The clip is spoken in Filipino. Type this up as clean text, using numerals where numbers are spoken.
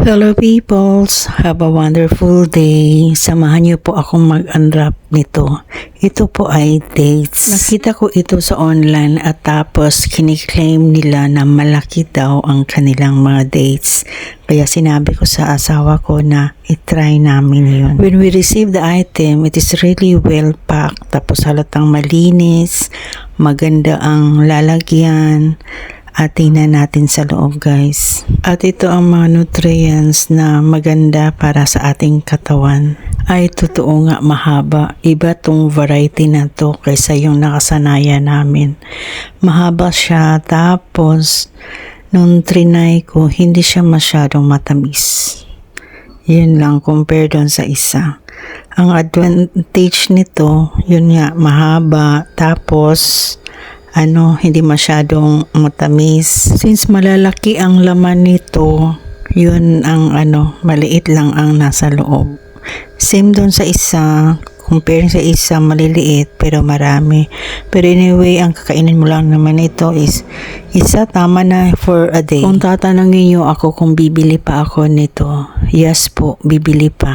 Hello peoples, have a wonderful day. Samahan niyo po akong mag-unwrap nito. Ito po ay dates. Nakita ko ito sa online at tapos kiniklaim nila na malaki daw ang kanilang mga dates. Kaya sinabi ko sa asawa ko na itry namin yun. When we receive the item, it is really well packed. Tapos halatang malinis, maganda ang lalagyan. At tingnan natin sa loob guys. At ito ang mga nutrients na maganda para sa ating katawan. Ay totoo nga mahaba. Iba tong variety na to kaysa yung nakasanayan namin. Mahaba siya tapos nung trinay ko hindi siya masyadong matamis. Yun lang compare doon sa isa. Ang advantage nito yun nga mahaba tapos hindi masyadong matamis. Since malalaki ang laman nito, yun ang maliit lang ang nasa loob. Same doon sa isa, compare sa isa, maliliit pero marami. Pero anyway, ang kakainin mo lang naman ito is isa, tama na for a day. Kung tatanungin niyo ako kung bibili pa ako nito, yes po, bibili pa.